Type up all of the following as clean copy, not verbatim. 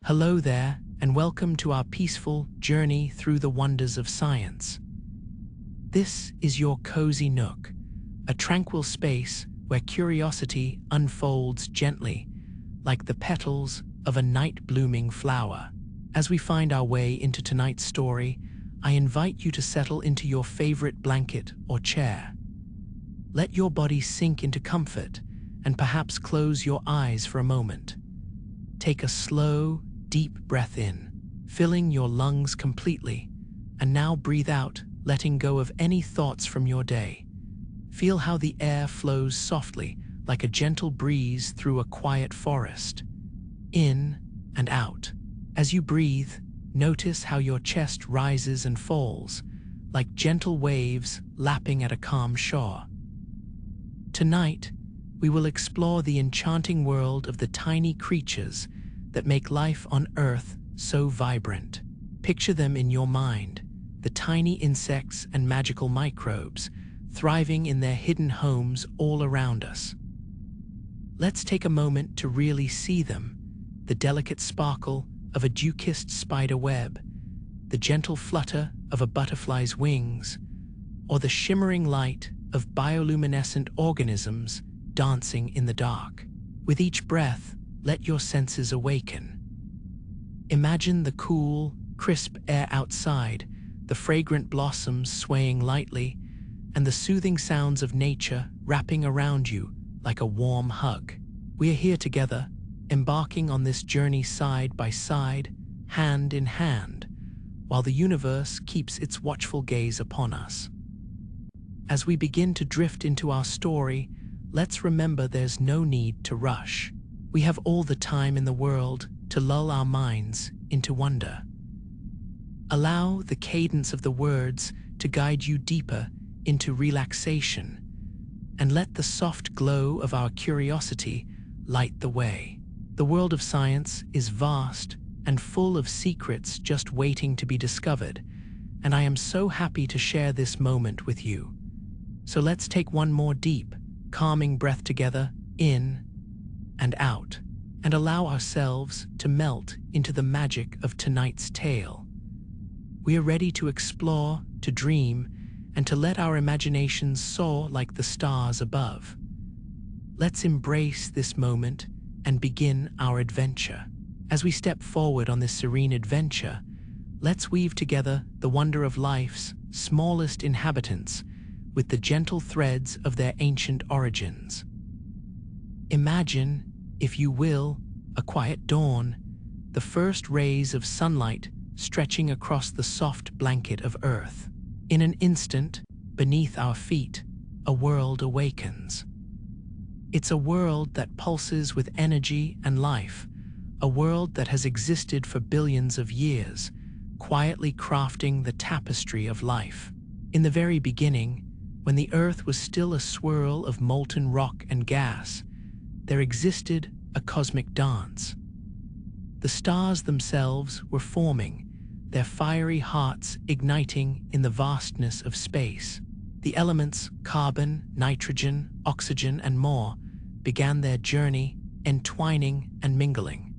Hello there, and welcome to our peaceful journey through the wonders of science. This is your cozy nook, a tranquil space where curiosity unfolds gently, like the petals of a night-blooming flower. As we find our way into tonight's story, I invite you to settle into your favorite blanket or chair. Let your body sink into comfort, and perhaps close your eyes for a moment. Take a slow, deep breath in, filling your lungs completely, and now breathe out, letting go of any thoughts from your day. Feel how the air flows softly, like a gentle breeze through a quiet forest. In and out. As you breathe, notice how your chest rises and falls, like gentle waves lapping at a calm shore. Tonight, we will explore the enchanting world of the tiny creatures that make life on Earth so vibrant. Picture them in your mind, the tiny insects and magical microbes thriving in their hidden homes all around us. Let's take a moment to really see them, the delicate sparkle of a dew-kissed spider web, the gentle flutter of a butterfly's wings, or the shimmering light of bioluminescent organisms dancing in the dark. With each breath, let your senses awaken. Imagine the cool, crisp air outside, the fragrant blossoms swaying lightly, and the soothing sounds of nature wrapping around you like a warm hug. We are here together, embarking on this journey side by side, hand in hand, while the universe keeps its watchful gaze upon us. As we begin to drift into our story, let's remember there's no need to rush. We have all the time in the world to lull our minds into wonder. Allow the cadence of the words to guide you deeper into relaxation, and let the soft glow of our curiosity light the way. The world of science is vast and full of secrets just waiting to be discovered, and I am so happy to share this moment with you. So let's take one more deep, calming breath together, in and out, and allow ourselves to melt into the magic of tonight's tale. We are ready to explore, to dream, and to let our imaginations soar like the stars above. Let's embrace this moment and begin our adventure. As we step forward on this serene adventure, let's weave together the wonder of life's smallest inhabitants with the gentle threads of their ancient origins. Imagine, if you will, a quiet dawn, the first rays of sunlight stretching across the soft blanket of Earth. In an instant, beneath our feet, a world awakens. It's a world that pulses with energy and life, a world that has existed for billions of years, quietly crafting the tapestry of life. In the very beginning, when the Earth was still a swirl of molten rock and gas, there existed a cosmic dance. The stars themselves were forming, their fiery hearts igniting in the vastness of space. The elements, carbon, nitrogen, oxygen, and more, began their journey, entwining and mingling.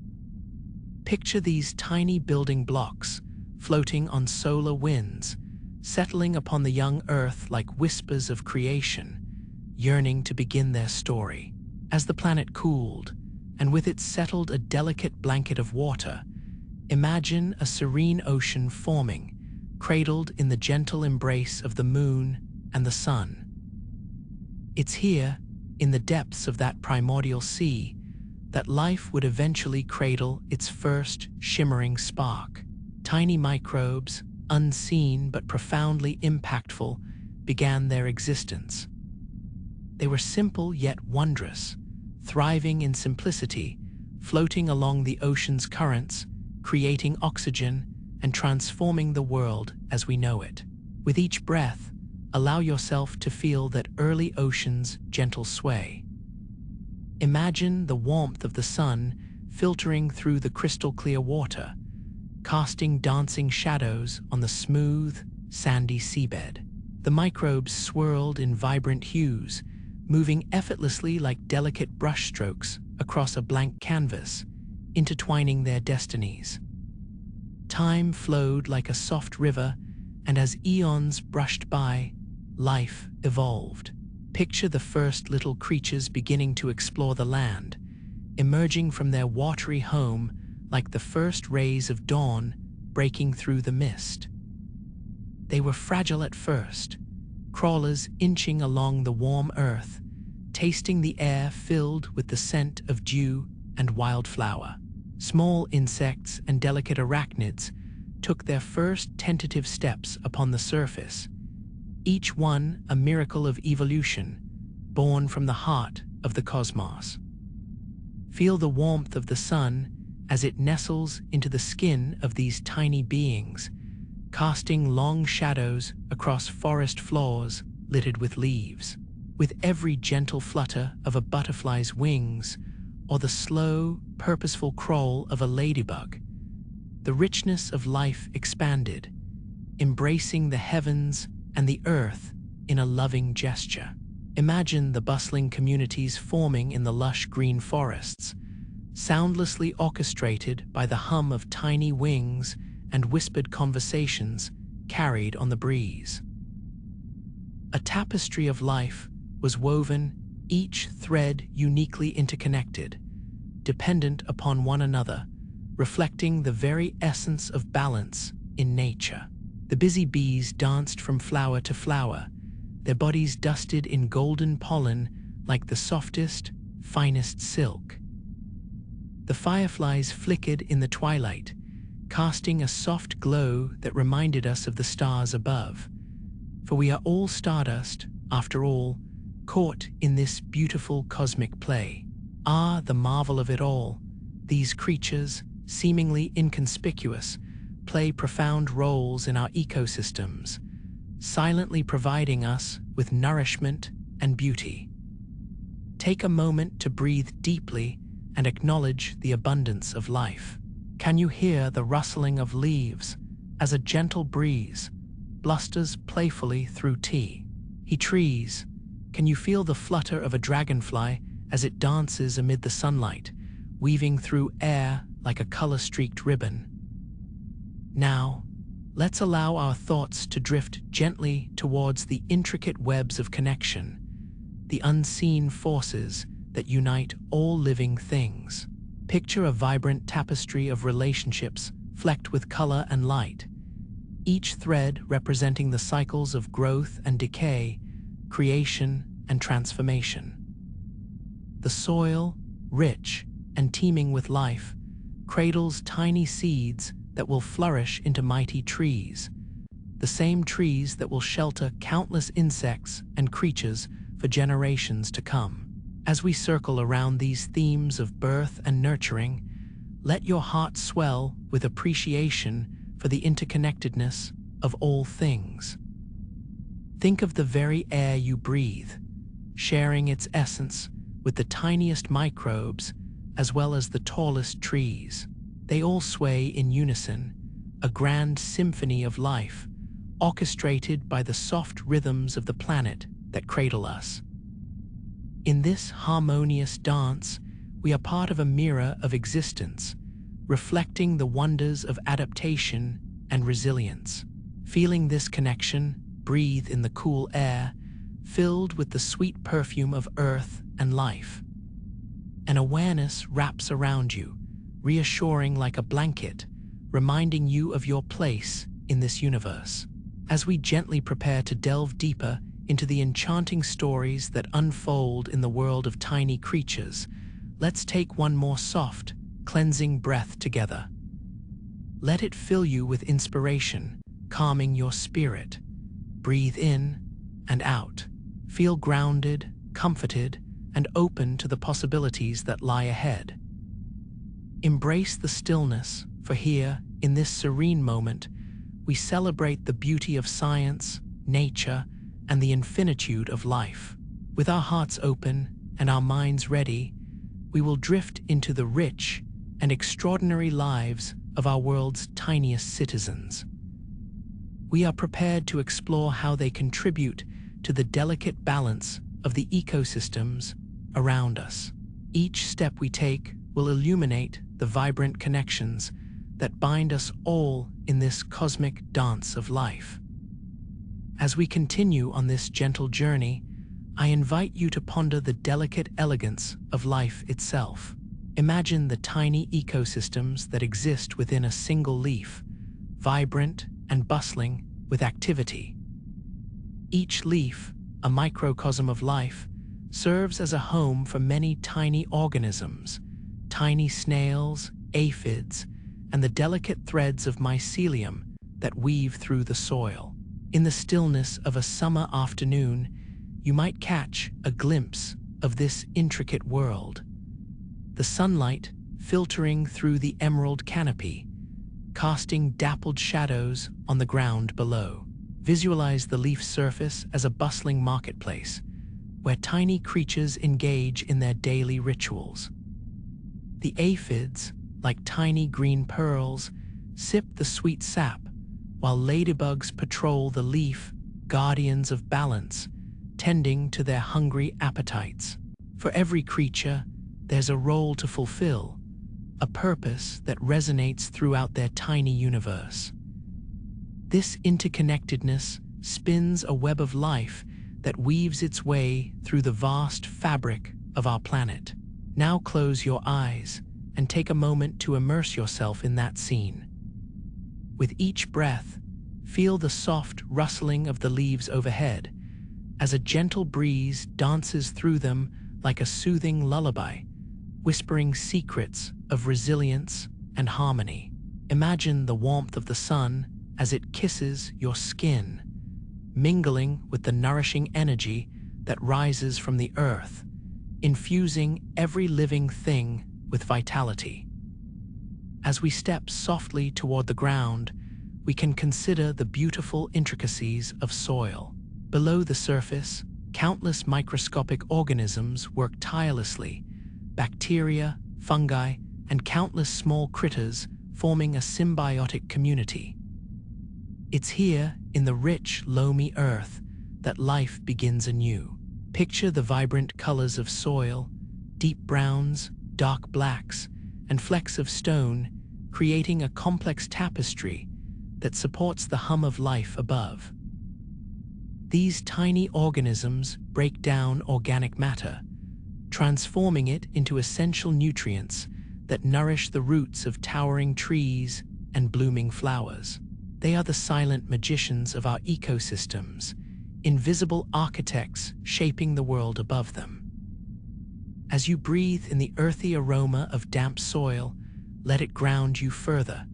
Picture these tiny building blocks floating on solar winds, settling upon the young Earth like whispers of creation, yearning to begin their story. As the planet cooled, and with it settled a delicate blanket of water, imagine a serene ocean forming, cradled in the gentle embrace of the moon and the sun. It's here, in the depths of that primordial sea, that life would eventually cradle its first shimmering spark. Tiny microbes, unseen but profoundly impactful, began their existence. They were simple yet wondrous, thriving in simplicity, floating along the ocean's currents, creating oxygen and transforming the world as we know it. With each breath, allow yourself to feel that early ocean's gentle sway. Imagine the warmth of the sun filtering through the crystal-clear water, casting dancing shadows on the smooth, sandy seabed. The microbes swirled in vibrant hues, moving effortlessly like delicate brushstrokes across a blank canvas, intertwining their destinies. Time flowed like a soft river, and as eons brushed by, life evolved. Picture the first little creatures beginning to explore the land, emerging from their watery home like the first rays of dawn breaking through the mist. They were fragile at first, crawlers inching along the warm earth, tasting the air filled with the scent of dew and wildflower. Small insects and delicate arachnids took their first tentative steps upon the surface, each one a miracle of evolution, born from the heart of the cosmos. Feel the warmth of the sun as it nestles into the skin of these tiny beings, casting long shadows across forest floors littered with leaves. With every gentle flutter of a butterfly's wings or the slow, purposeful crawl of a ladybug, the richness of life expanded, embracing the heavens and the earth in a loving gesture. Imagine the bustling communities forming in the lush green forests, soundlessly orchestrated by the hum of tiny wings and whispered conversations carried on the breeze. A tapestry of life was woven, each thread uniquely interconnected, dependent upon one another, reflecting the very essence of balance in nature. The busy bees danced from flower to flower, their bodies dusted in golden pollen like the softest, finest silk. The fireflies flickered in the twilight, casting a soft glow that reminded us of the stars above. For we are all stardust, after all, caught in this beautiful cosmic play. Ah, the marvel of it all! These creatures, seemingly inconspicuous, play profound roles in our ecosystems, silently providing us with nourishment and beauty. Take a moment to breathe deeply and acknowledge the abundance of life. Can you hear the rustling of leaves as a gentle breeze blusters playfully through trees? Can you feel the flutter of a dragonfly as it dances amid the sunlight, weaving through air like a color-streaked ribbon? Now, let's allow our thoughts to drift gently towards the intricate webs of connection, the unseen forces that unite all living things. Picture a vibrant tapestry of relationships flecked with color and light, each thread representing the cycles of growth and decay, creation and transformation. The soil, rich and teeming with life, cradles tiny seeds that will flourish into mighty trees, the same trees that will shelter countless insects and creatures for generations to come. As we circle around these themes of birth and nurturing, let your heart swell with appreciation for the interconnectedness of all things. Think of the very air you breathe, sharing its essence with the tiniest microbes as well as the tallest trees. They all sway in unison, a grand symphony of life, orchestrated by the soft rhythms of the planet that cradle us. In this harmonious dance, we are part of a mirror of existence, reflecting the wonders of adaptation and resilience. Feeling this connection, breathe in the cool air, filled with the sweet perfume of earth and life. An awareness wraps around you, reassuring like a blanket, reminding you of your place in this universe. As we gently prepare to delve deeper into the enchanting stories that unfold in the world of tiny creatures, let's take one more soft, cleansing breath together. Let it fill you with inspiration, calming your spirit. Breathe in and out. Feel grounded, comforted, and open to the possibilities that lie ahead. Embrace the stillness, for here, in this serene moment, we celebrate the beauty of science, nature, and the infinitude of life. With our hearts open and our minds ready, we will drift into the rich and extraordinary lives of our world's tiniest citizens. We are prepared to explore how they contribute to the delicate balance of the ecosystems around us. Each step we take will will illuminate the vibrant connections that bind us all in this cosmic dance of life. As we continue on this gentle journey, I invite you to ponder the delicate elegance of life itself. Imagine the tiny ecosystems that exist within a single leaf, vibrant and bustling with activity. Each leaf, a microcosm of life, serves as a home for many tiny organisms, tiny snails, aphids, and the delicate threads of mycelium that weave through the soil. In the stillness of a summer afternoon, you might catch a glimpse of this intricate world. The sunlight filtering through the emerald canopy, casting dappled shadows on the ground below. Visualize the leaf surface as a bustling marketplace, where tiny creatures engage in their daily rituals. The aphids, like tiny green pearls, sip the sweet sap, while ladybugs patrol the leaf, guardians of balance, tending to their hungry appetites. For every creature, there's a role to fulfill, a purpose that resonates throughout their tiny universe. This interconnectedness spins a web of life that weaves its way through the vast fabric of our planet. Now close your eyes and take a moment to immerse yourself in that scene. With each breath, feel the soft rustling of the leaves overhead as a gentle breeze dances through them like a soothing lullaby, whispering secrets of resilience and harmony. Imagine the warmth of the sun as it kisses your skin, mingling with the nourishing energy that rises from the earth, infusing every living thing with vitality. As we step softly toward the ground, we can consider the beautiful intricacies of soil. Below the surface, countless microscopic organisms work tirelessly, bacteria, fungi, and countless small critters forming a symbiotic community. It's here, in the rich, loamy earth, that life begins anew. Picture the vibrant colors of soil, deep browns, dark blacks, and flecks of stone, creating a complex tapestry that supports the hum of life above. These tiny organisms break down organic matter, transforming it into essential nutrients that nourish the roots of towering trees and blooming flowers. They are the silent magicians of our ecosystems, invisible architects shaping the world above them. As you breathe in the earthy aroma of damp soil, let it ground you further,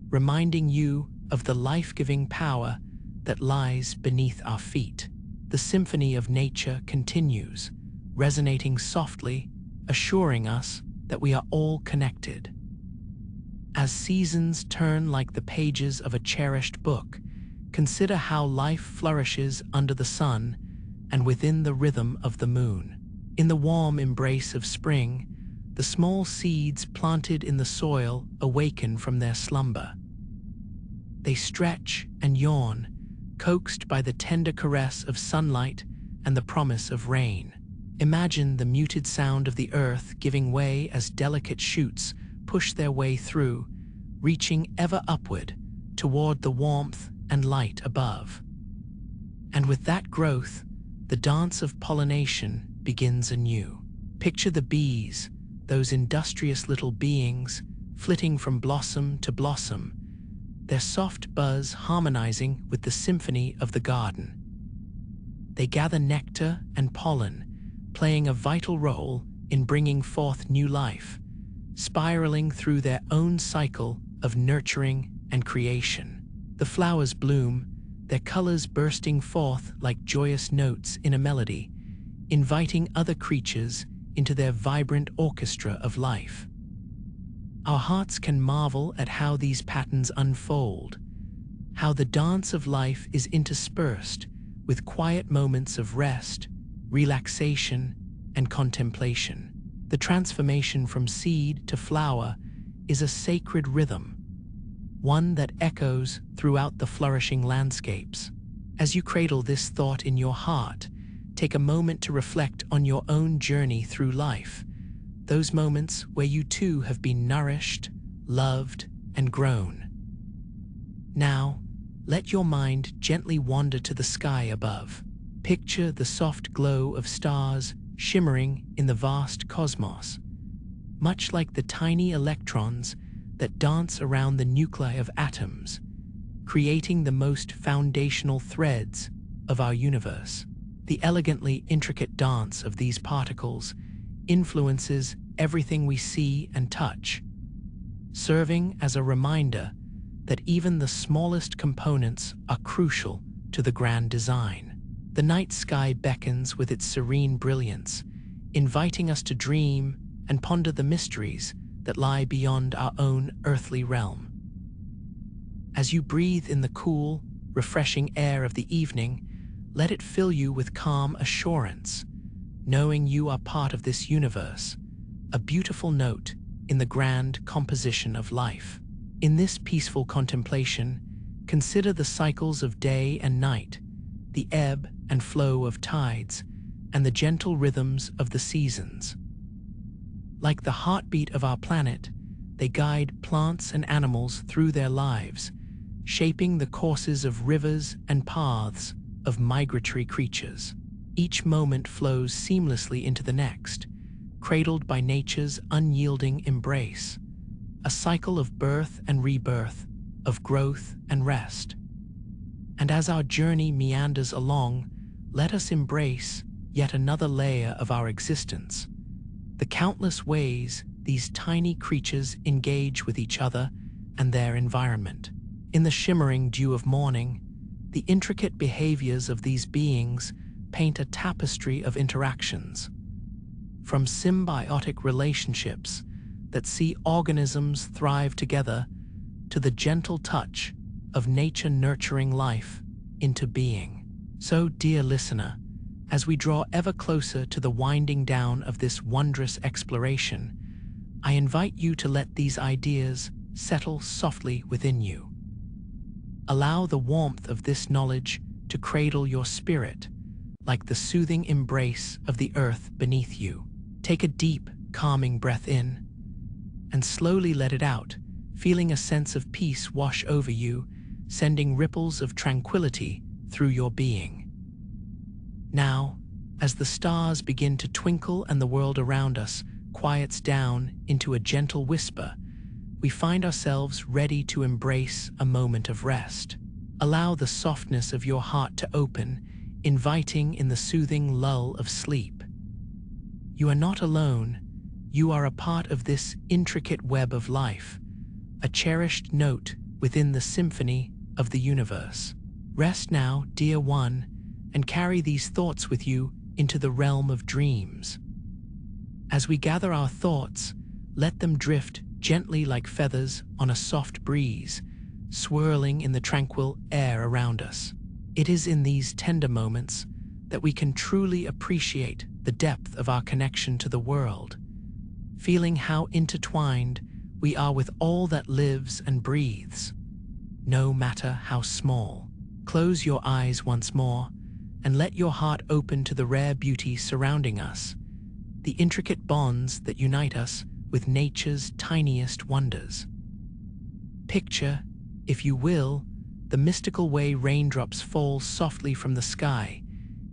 reminding you of the life-giving power that lies beneath our feet. The symphony of nature continues, resonating softly, assuring us that we are all connected. As seasons turn like the pages of a cherished book, consider how life flourishes under the sun and within the rhythm of the moon. In the warm embrace of spring, the small seeds planted in the soil awaken from their slumber. They stretch and yawn, coaxed by the tender caress of sunlight and the promise of rain. Imagine the muted sound of the earth giving way as delicate shoots push their way through, reaching ever upward toward the warmth and light above. And with that growth, the dance of pollination begins anew. Picture the bees, those industrious little beings, flitting from blossom to blossom, their soft buzz harmonizing with the symphony of the garden. They gather nectar and pollen, playing a vital role in bringing forth new life, spiraling through their own cycle of nurturing and creation. The flowers bloom, their colors bursting forth like joyous notes in a melody, inviting other creatures into their vibrant orchestra of life. Our hearts can marvel at how these patterns unfold, how the dance of life is interspersed with quiet moments of rest, relaxation, and contemplation. The transformation from seed to flower is a sacred rhythm, one that echoes throughout the flourishing landscapes. As you cradle this thought in your heart, take a moment to reflect on your own journey through life, those moments where you too have been nourished, loved, and grown. Now, let your mind gently wander to the sky above. Picture the soft glow of stars shimmering in the vast cosmos, much like the tiny electrons that dance around the nuclei of atoms, creating the most foundational threads of our universe. The elegantly intricate dance of these particles influences everything we see and touch, serving as a reminder that even the smallest components are crucial to the grand design. The night sky beckons with its serene brilliance, inviting us to dream and ponder the mysteries that lie beyond our own earthly realm. As you breathe in the cool, refreshing air of the evening, let it fill you with calm assurance, knowing you are part of this universe, a beautiful note in the grand composition of life. In this peaceful contemplation, consider the cycles of day and night, the ebb and flow of tides, and the gentle rhythms of the seasons. Like the heartbeat of our planet, they guide plants and animals through their lives, shaping the courses of rivers and paths of migratory creatures. Each moment flows seamlessly into the next, cradled by nature's unyielding embrace, a cycle of birth and rebirth, of growth and rest. And as our journey meanders along, let us embrace yet another layer of our existence, the countless ways these tiny creatures engage with each other and their environment. In the shimmering dew of morning, the intricate behaviors of these beings paint a tapestry of interactions, from symbiotic relationships that see organisms thrive together to the gentle touch of nature nurturing life into being. So, dear listener, as we draw ever closer to the winding down of this wondrous exploration, I invite you to let these ideas settle softly within you. Allow the warmth of this knowledge to cradle your spirit, like the soothing embrace of the earth beneath you. Take a deep, calming breath in, and slowly let it out, feeling a sense of peace wash over you, sending ripples of tranquility through your being. Now, as the stars begin to twinkle and the world around us quiets down into a gentle whisper, we find ourselves ready to embrace a moment of rest. Allow the softness of your heart to open, inviting in the soothing lull of sleep. You are not alone. You are a part of this intricate web of life, a cherished note within the symphony of the universe. Rest now, dear one, and carry these thoughts with you into the realm of dreams. As we gather our thoughts, let them drift gently like feathers on a soft breeze, swirling in the tranquil air around us. It is in these tender moments that we can truly appreciate the depth of our connection to the world, feeling how intertwined we are with all that lives and breathes, no matter how small. Close your eyes once more and let your heart open to the rare beauty surrounding us, the intricate bonds that unite us with nature's tiniest wonders. Picture, if you will, the mystical way raindrops fall softly from the sky,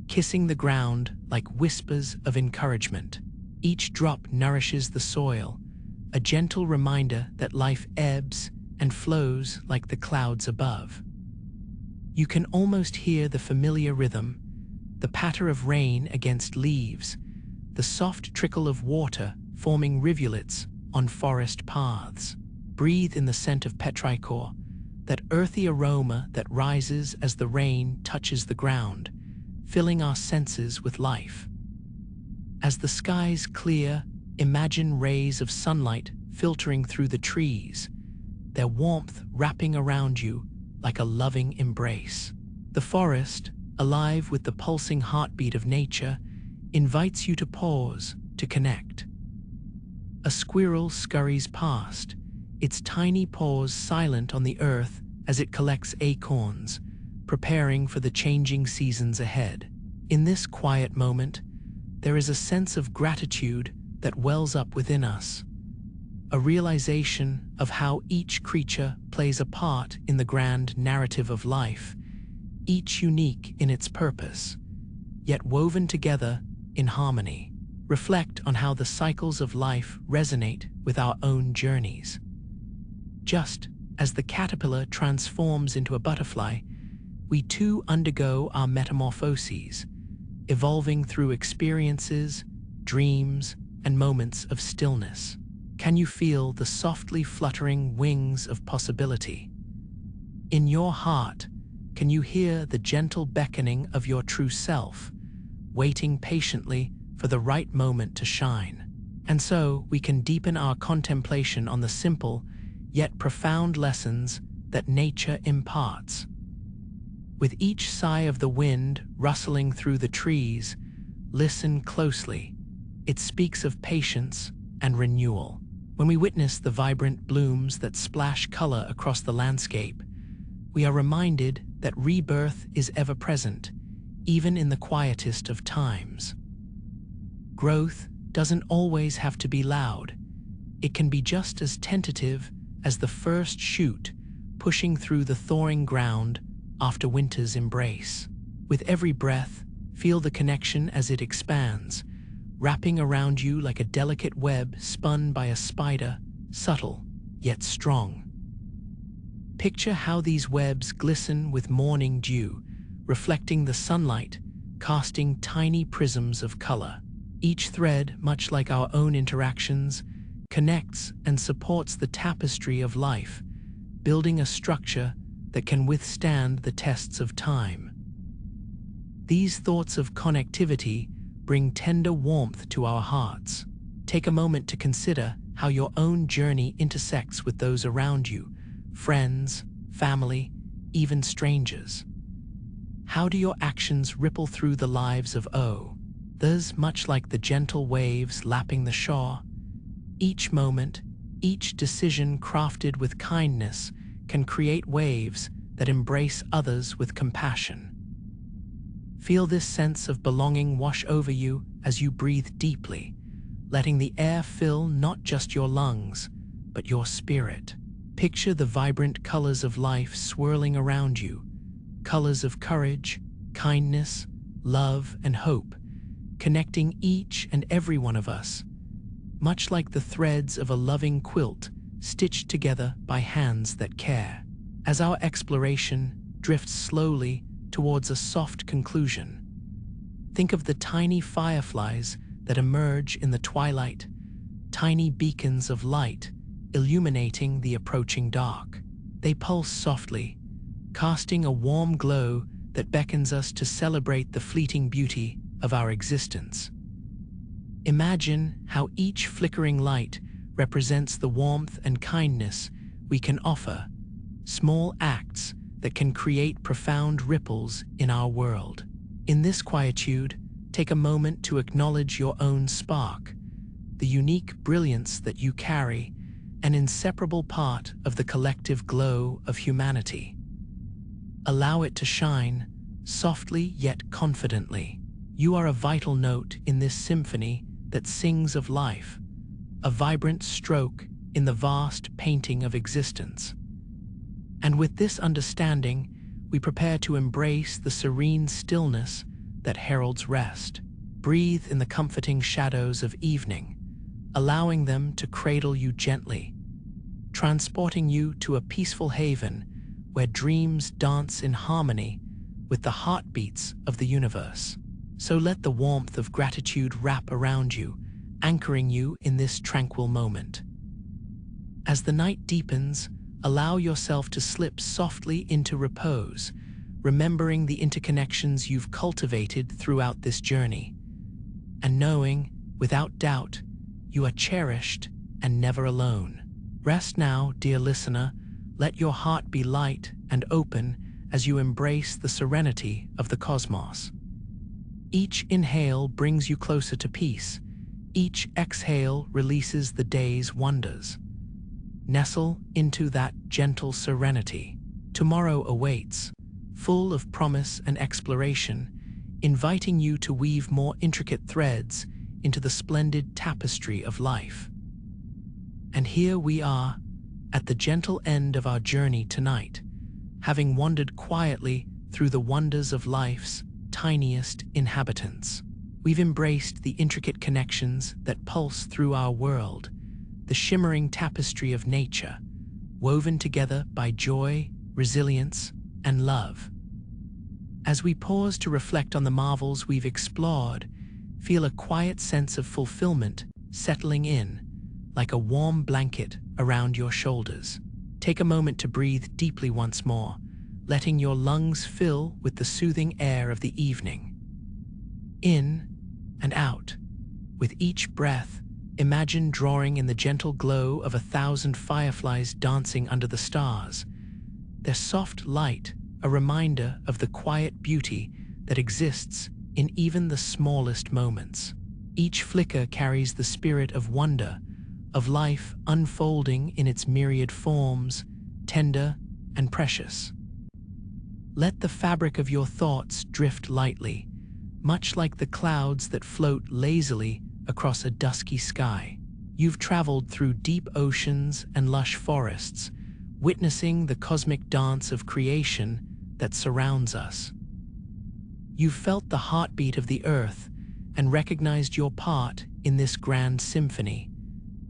kissing the ground like whispers of encouragement. Each drop nourishes the soil, a gentle reminder that life ebbs and flows like the clouds above. You can almost hear the familiar rhythm, the patter of rain against leaves, the soft trickle of water forming rivulets on forest paths. Breathe in the scent of petrichor, that earthy aroma that rises as the rain touches the ground, filling our senses with life. As the skies clear, imagine rays of sunlight filtering through the trees, their warmth wrapping around you like a loving embrace. The forest, alive with the pulsing heartbeat of nature, invites you to pause, to connect. A squirrel scurries past, its tiny paws silent on the earth as it collects acorns, preparing for the changing seasons ahead. In this quiet moment, there is a sense of gratitude that wells up within us, a realization of how each creature plays a part in the grand narrative of life, each unique in its purpose, yet woven together in harmony. Reflect on how the cycles of life resonate with our own journeys. Just as the caterpillar transforms into a butterfly, we too undergo our metamorphoses, evolving through experiences, dreams, and moments of stillness. Can you feel the softly fluttering wings of possibility? In your heart, can you hear the gentle beckoning of your true self, waiting patiently for the right moment to shine? And so we can deepen our contemplation on the simple yet profound lessons that nature imparts. With each sigh of the wind rustling through the trees, listen closely. It speaks of patience and renewal. When we witness the vibrant blooms that splash color across the landscape, we are reminded that rebirth is ever present, even in the quietest of times. Growth doesn't always have to be loud. It can be just as tentative as the first shoot pushing through the thawing ground after winter's embrace. With every breath, feel the connection as it expands, wrapping around you like a delicate web spun by a spider, subtle yet strong. Picture how these webs glisten with morning dew, reflecting the sunlight, casting tiny prisms of color. Each thread, much like our own interactions, connects and supports the tapestry of life, building a structure that can withstand the tests of time. These thoughts of connectivity bring tender warmth to our hearts. Take a moment to consider how your own journey intersects with those around you, friends, family, even strangers. How do your actions ripple through the lives of others, much like the gentle waves lapping the shore? Each moment, each decision crafted with kindness can create waves that embrace others with compassion. Feel this sense of belonging wash over you as you breathe deeply, letting the air fill not just your lungs, but your spirit. Picture the vibrant colors of life swirling around you, colors of courage, kindness, love, and hope, connecting each and every one of us, much like the threads of a loving quilt stitched together by hands that care. As our exploration drifts slowly towards a soft conclusion, think of the tiny fireflies that emerge in the twilight, tiny beacons of light illuminating the approaching dark. They pulse softly, casting a warm glow that beckons us to celebrate the fleeting beauty of our existence. Imagine how each flickering light represents the warmth and kindness we can offer, small acts that can create profound ripples in our world. In this quietude, take a moment to acknowledge your own spark, the unique brilliance that you carry, an inseparable part of the collective glow of humanity. Allow it to shine, softly yet confidently. You are a vital note in this symphony that sings of life, a vibrant stroke in the vast painting of existence. And with this understanding, we prepare to embrace the serene stillness that heralds rest. Breathe in the comforting shadows of evening, allowing them to cradle you gently, transporting you to a peaceful haven where dreams dance in harmony with the heartbeats of the universe. So let the warmth of gratitude wrap around you, anchoring you in this tranquil moment. As the night deepens, allow yourself to slip softly into repose, remembering the interconnections you've cultivated throughout this journey, and knowing, without doubt, you are cherished and never alone. Rest now, dear listener. Let your heart be light and open as you embrace the serenity of the cosmos. Each inhale brings you closer to peace. Each exhale releases the day's wonders. Nestle into that gentle serenity. Tomorrow awaits, full of promise and exploration, inviting you to weave more intricate threads into the splendid tapestry of life. And here we are, at the gentle end of our journey tonight, having wandered quietly through the wonders of life's tiniest inhabitants. We've embraced the intricate connections that pulse through our world, the shimmering tapestry of nature, woven together by joy, resilience, and love. As we pause to reflect on the marvels we've explored, feel a quiet sense of fulfillment settling in, like a warm blanket around your shoulders. Take a moment to breathe deeply once more, letting your lungs fill with the soothing air of the evening. In and out. With each breath, imagine drawing in the gentle glow of 1,000 fireflies dancing under the stars. Their soft light, a reminder of the quiet beauty that exists in even the smallest moments. Each flicker carries the spirit of wonder, of life unfolding in its myriad forms, tender and precious. Let the fabric of your thoughts drift lightly, much like the clouds that float lazily across a dusky sky. You've traveled through deep oceans and lush forests, witnessing the cosmic dance of creation that surrounds us. You've felt the heartbeat of the earth and recognized your part in this grand symphony,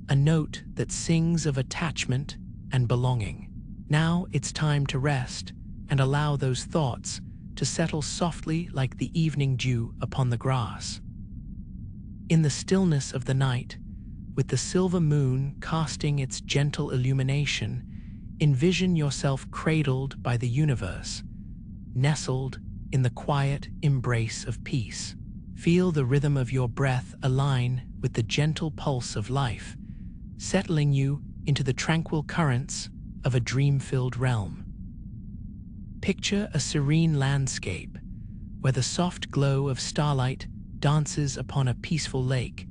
a note that sings of attachment and belonging. Now it's time to rest and allow those thoughts to settle softly like the evening dew upon the grass. In the stillness of the night, with the silver moon casting its gentle illumination, envision yourself cradled by the universe, nestled in the quiet embrace of peace. Feel the rhythm of your breath align with the gentle pulse of life, settling you into the tranquil currents of a dream-filled realm. Picture a serene landscape where the soft glow of starlight dances upon a peaceful lake,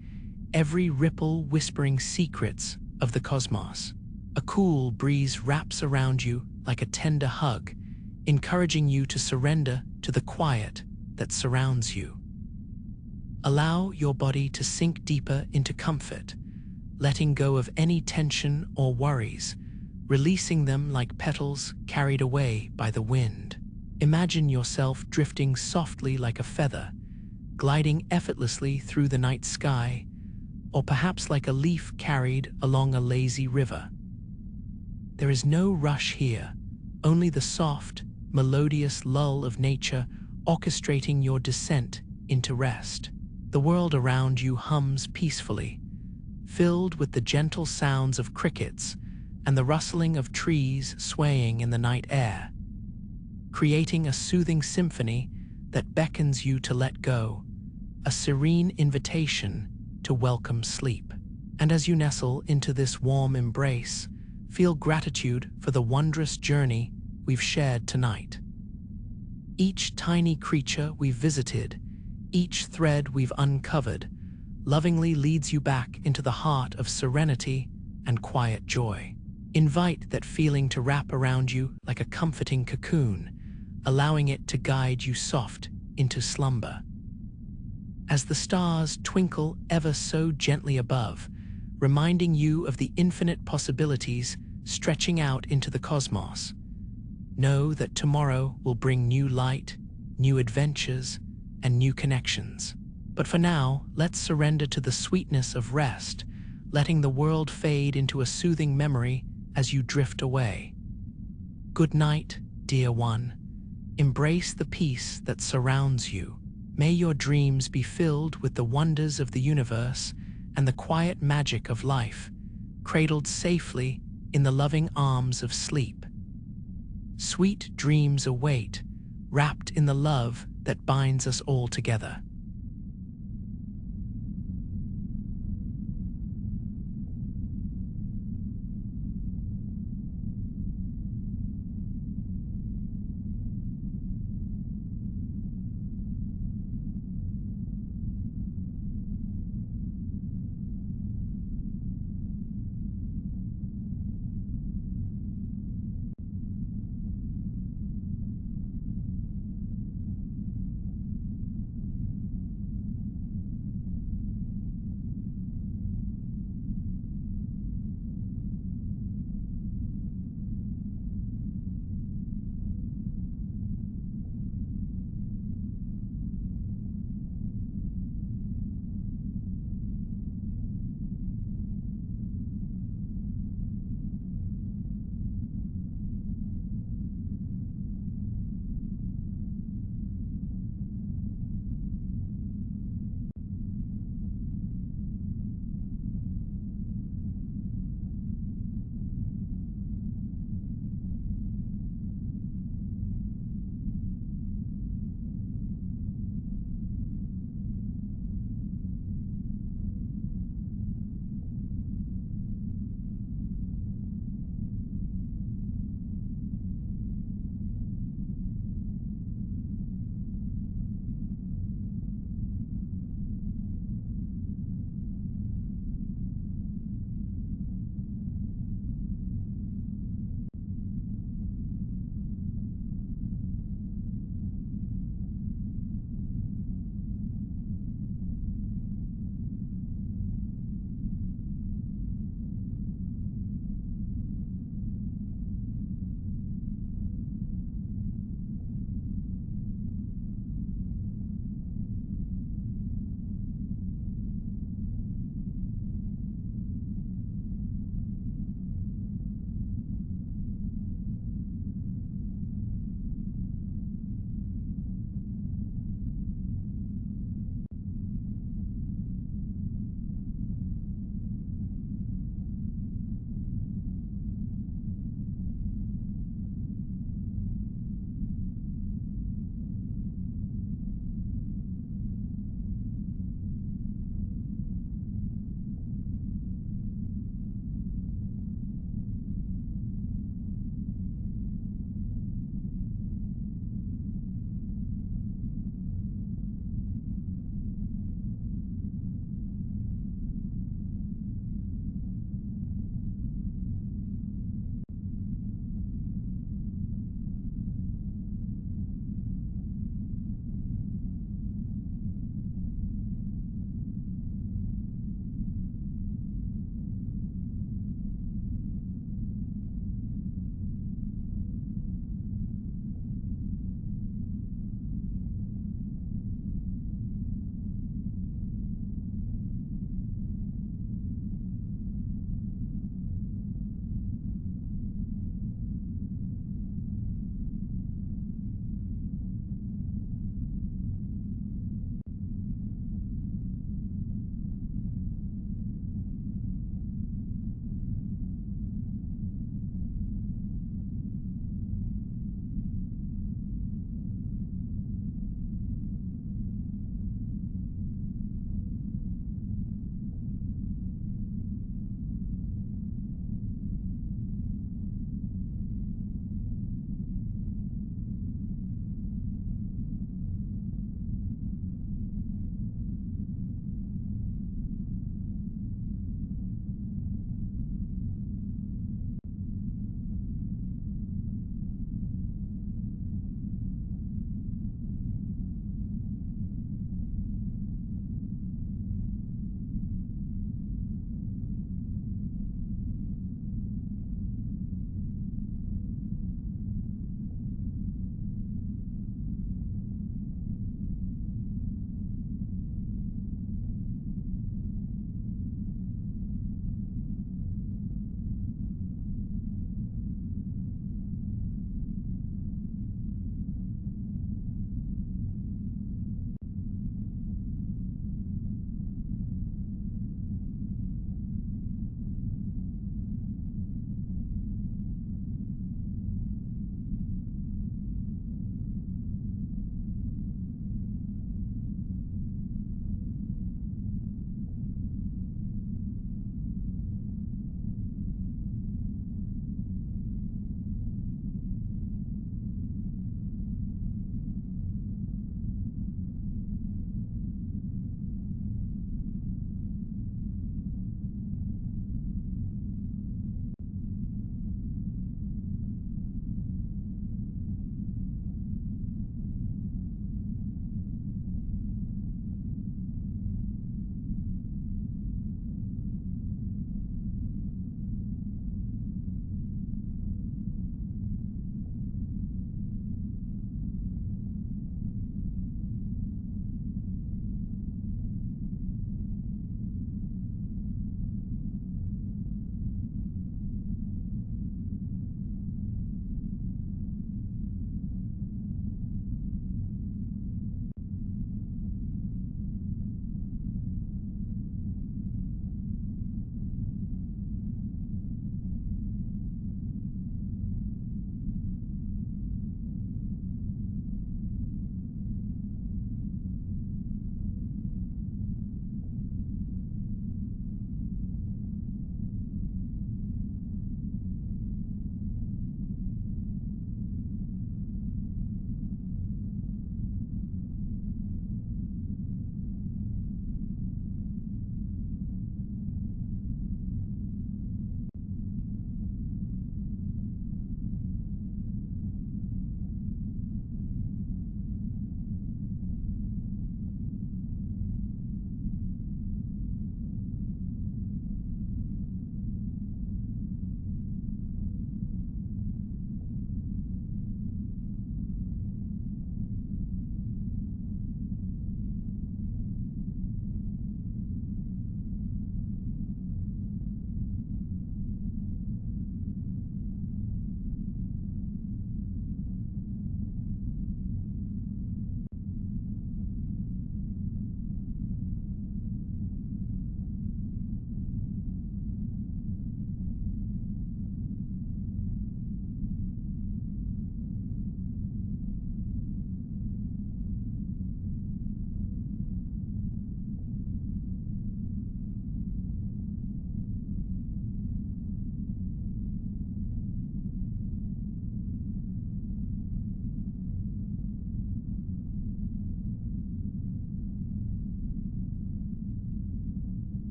every ripple whispering secrets of the cosmos. A cool breeze wraps around you like a tender hug, encouraging you to surrender to the quiet that surrounds you. Allow your body to sink deeper into comfort, letting go of any tension or worries, releasing them like petals carried away by the wind. Imagine yourself drifting softly like a feather, gliding effortlessly through the night sky, or perhaps like a leaf carried along a lazy river. There is no rush here, only the soft, melodious lull of nature orchestrating your descent into rest. The world around you hums peacefully, filled with the gentle sounds of crickets and the rustling of trees swaying in the night air, creating a soothing symphony that beckons you to let go, a serene invitation to welcome sleep. And as you nestle into this warm embrace, feel gratitude for the wondrous journey we've shared tonight. Each tiny creature we've visited, each thread we've uncovered, lovingly leads you back into the heart of serenity and quiet joy. Invite that feeling to wrap around you like a comforting cocoon, allowing it to guide you soft into slumber. As the stars twinkle ever so gently above, reminding you of the infinite possibilities stretching out into the cosmos, know that tomorrow will bring new light, new adventures, and new connections. But for now, let's surrender to the sweetness of rest, letting the world fade into a soothing memory as you drift away. Good night, dear one. Embrace the peace that surrounds you. May your dreams be filled with the wonders of the universe and the quiet magic of life, cradled safely in the loving arms of sleep. Sweet dreams await, wrapped in the love that binds us all together.